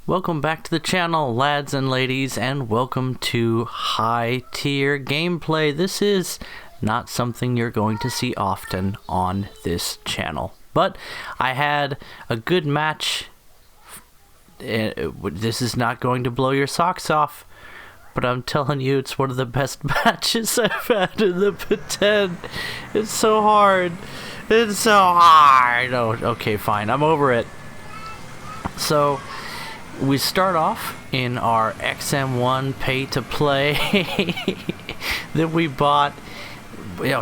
Welcome back to the channel, lads and ladies, and welcome to high tier gameplay. This is not something you're going to see often on this channel, but I had a good match. This is not going to blow your socks off, but I'm telling you, it's one of the best matches I've had in the Peten. It's so hard. It's so hard. Oh, okay, fine. I'm over it. So we start off in our XM1 pay-to-play that we bought.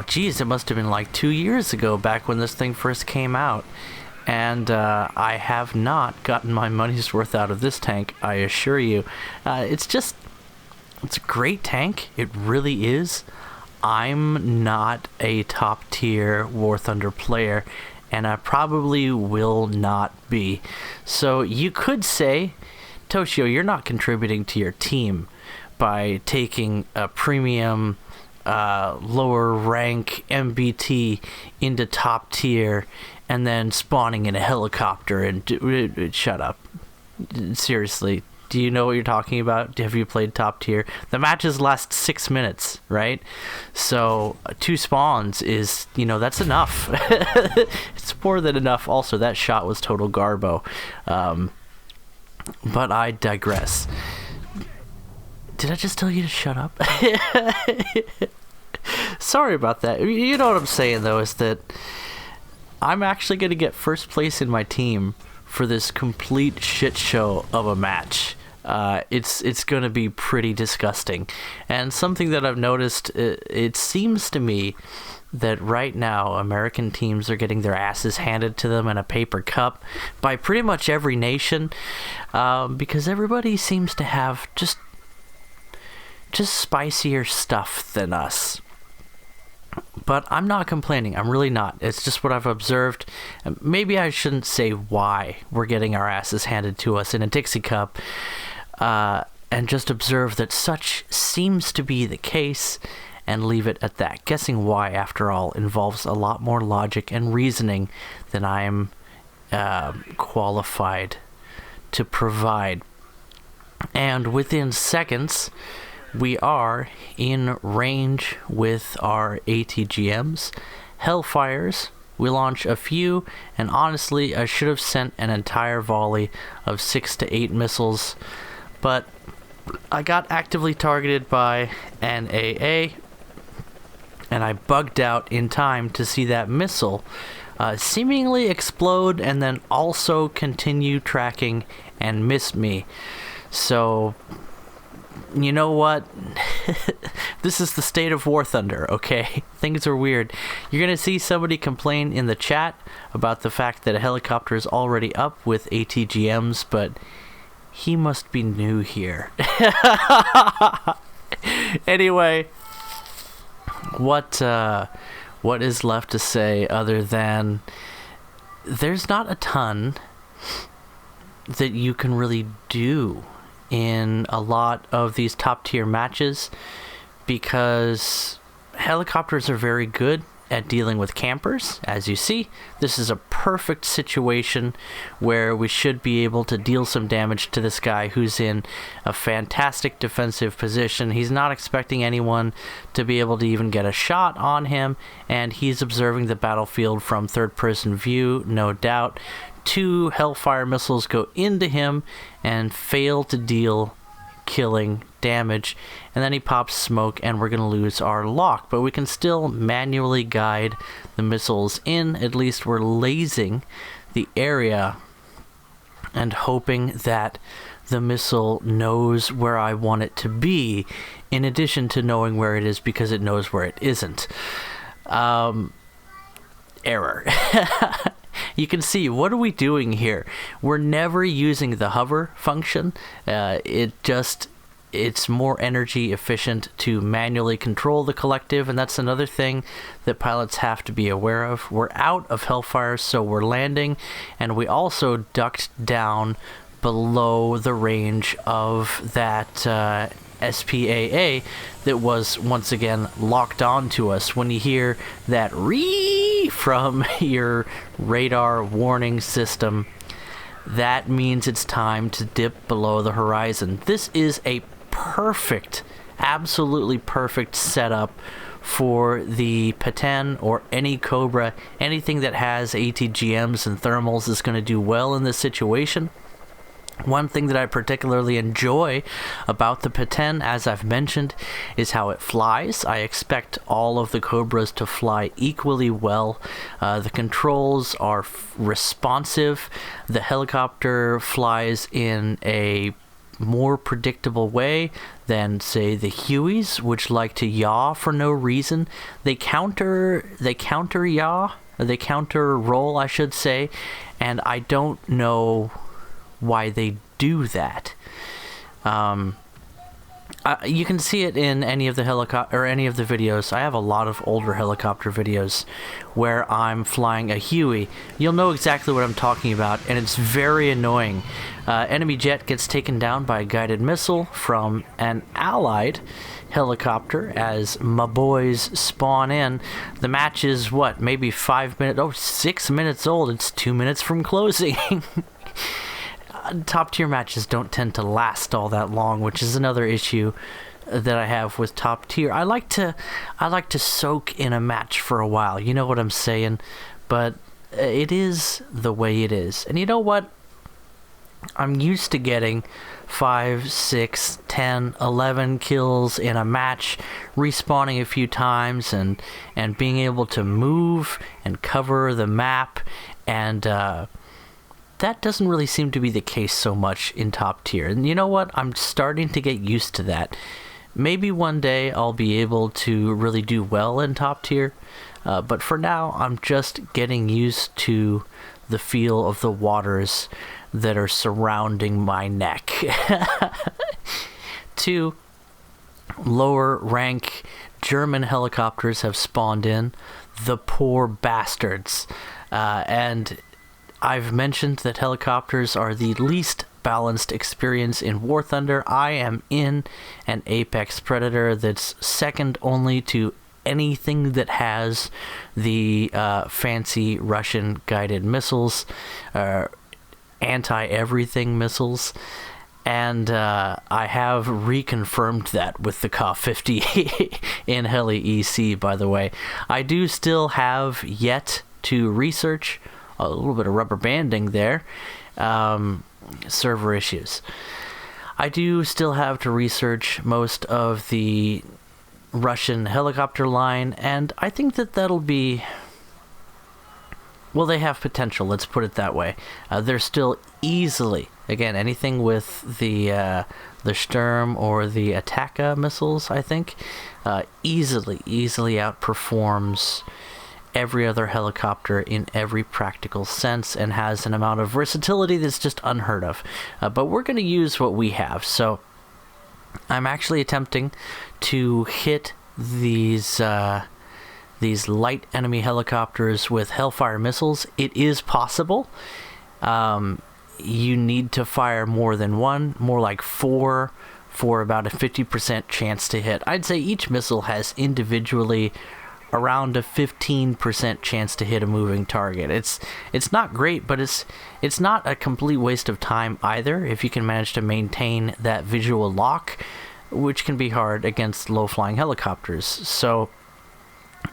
Geez, it must have been like 2 years ago, back when this thing first came out. And I have not gotten my money's worth out of this tank, I assure you. It's a great tank. It really is. I'm not a top-tier War Thunder player, and I probably will not be. So you could say, Toshio, you're not contributing to your team by taking a premium lower rank MBT into top tier and then spawning in a helicopter and shut up. Seriously, do you know what you're talking about? Have you played top tier? The matches last 6 minutes, right? So 2 spawns is, that's enough. It's more than enough. Also, that shot was total garbo. But I digress. Did I just tell you to shut up? Sorry about that. You know what I'm saying, though, is that I'm actually going to get first place in my team for this complete shit show of a match. It's going to be pretty disgusting. And something that I've noticed, it seems to me that right now American teams are getting their asses handed to them in a paper cup by pretty much every nation, because everybody seems to have just spicier stuff than us. But I'm not complaining. I'm really not. It's just what I've observed. Maybe I shouldn't say why we're getting our asses handed to us in a Dixie cup, and just observe that such seems to be the case and leave it at that. Guessing why, after all, involves a lot more logic and reasoning than I'm qualified to provide. And within seconds, we are in range with our ATGMs. Hellfires, we launch a few, and honestly, I should have sent an entire volley of 6 to 8 missiles, but I got actively targeted by an AA, and I bugged out in time to see that missile seemingly explode and then also continue tracking and miss me. So, you know what? This is the state of War Thunder, okay? Things are weird. You're going to see somebody complain in the chat about the fact that a helicopter is already up with ATGMs, but he must be new here. Anyway, what is left to say other than there's not a ton that you can really do in a lot of these top tier matches, because helicopters are very good at dealing with campers. As you see, this is a perfect situation where we should be able to deal some damage to this guy who's in a fantastic defensive position. He's not expecting anyone to be able to even get a shot on him, and he's observing the battlefield from third-person view, no doubt. 2 Hellfire missiles go into him and fail to deal killing damage, and then he pops smoke and we're going to lose our lock, but we can still manually guide the missiles in. At least we're lasing the area and hoping that the missile knows where I want it to be, in addition to knowing where it is because it knows where it isn't. Error. You can see, what are we doing here? We're never using the hover function. It's more energy efficient to manually control the collective, and that's another thing that pilots have to be aware of. We're out of Hellfire, so we're landing, and we also ducked down below the range of that SPAA that was once again locked onto us. When you hear that "ree" from your radar warning system, that means it's time to dip below the horizon. This is a perfect, absolutely perfect setup for the Peten or any Cobra. Anything that has ATGMs and thermals is going to do well in this situation. One thing that I particularly enjoy about the Peten, as I've mentioned, is how it flies. I expect all of the Cobras to fly equally well. The controls are responsive. The helicopter flies in a more predictable way than, say, the Hueys, which like to yaw for no reason. They counter yaw, they counter roll, I should say, and I don't know why they do that. You can see it in any of the any of the videos. I have a lot of older helicopter videos where I'm flying a Huey. You'll know exactly what I'm talking about, and it's very annoying. Enemy jet gets taken down by a guided missile from an allied helicopter as my boys spawn in. The match is what, maybe 5 minutes, 6 minutes old. It's 2 minutes from closing. Top tier matches don't tend to last all that long, which is another issue that I have with top tier. I like to soak in a match for a while, you know what I'm saying? But it is the way it is. And you know what? I'm used to getting 5, 6, 10, 11 kills in a match, respawning a few times and being able to move and cover the map, and that doesn't really seem to be the case so much in top tier. And you know what? I'm starting to get used to that. Maybe one day I'll be able to really do well in top tier. But for now, I'm just getting used to the feel of the waters that are surrounding my neck. 2 lower rank German helicopters have spawned in. The poor bastards. And I've mentioned that helicopters are the least balanced experience in War Thunder. I am in an Apex Predator that's second only to anything that has the fancy Russian guided missiles, anti-everything missiles. And I have reconfirmed that with the Ka-50 in Heli EC, by the way. I do still have yet to research a little bit of rubber banding there, server issues. I do still have to research most of the Russian helicopter line, and I think that that'll be, well, they have potential, let's put it that way. They're still easily, again, anything with the Sturm or the Ataka missiles, I think, easily outperforms every other helicopter in every practical sense, and has an amount of versatility that's just unheard of. But we're going to use what we have. So I'm actually attempting to hit these light enemy helicopters with Hellfire missiles. It is possible. You need to fire more than one, more like 4, for about a 50% chance to hit. I'd say each missile has individually around a 15% chance to hit a moving target. It's not great, but it's not a complete waste of time either if you can manage to maintain that visual lock, which can be hard against low-flying helicopters. So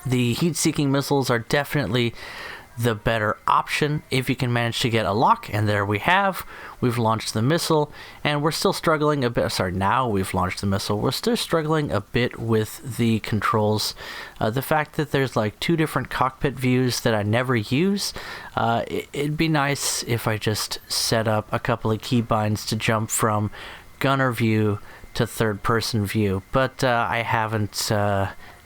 the heat-seeking missiles are definitely the better option if you can manage to get a lock, and there we've launched the missile, and we're still struggling a bit. Now we've launched the missile. We're still struggling a bit with the controls. The fact that there's like 2 different cockpit views that I never use. It'd be nice if I just set up a couple of keybinds to jump from gunner view to third-person view, but I haven't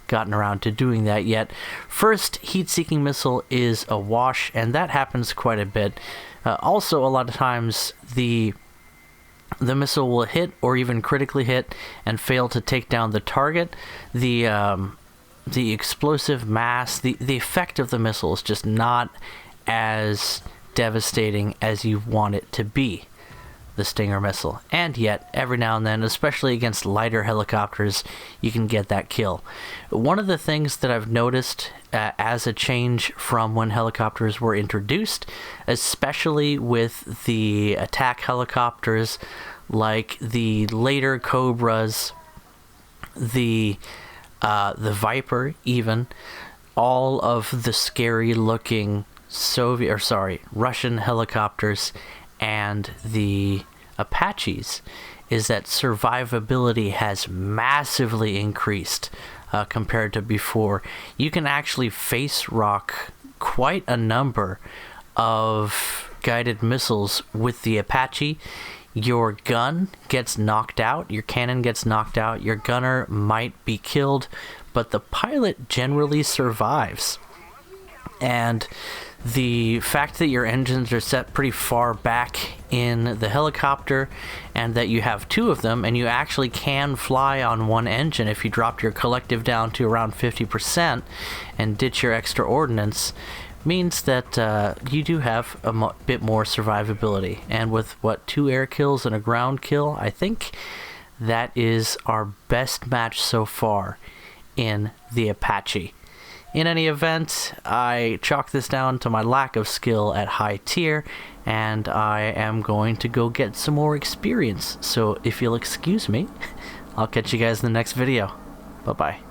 gotten around to doing that yet. First heat-seeking missile is a wash, and that happens quite a bit. Also, a lot of times the missile will hit or even critically hit and fail to take down the target. The explosive mass, the effect of the missile is just not as devastating as you want it to be. the Stinger missile. And yet, every now and then, especially against lighter helicopters, you can get that kill. One of the things that I've noticed as a change from when helicopters were introduced, especially with the attack helicopters like the later Cobras, the Viper even, all of the scary looking Russian helicopters and the Apaches, is that survivability has massively increased compared to before. You can actually face rock quite a number of guided missiles with the Apache. Your gun gets knocked out, your cannon gets knocked out, your gunner might be killed, but the pilot generally survives. And the fact that your engines are set pretty far back in the helicopter, and that you have two of them, and you actually can fly on one engine if you dropped your collective down to around 50% and ditch your extra ordnance, means that you do have a bit more survivability. And with, 2 air kills and a ground kill, I think that is our best match so far in the Apache. In any event, I chalk this down to my lack of skill at high tier, and I am going to go get some more experience. So if you'll excuse me, I'll catch you guys in the next video. Bye-bye.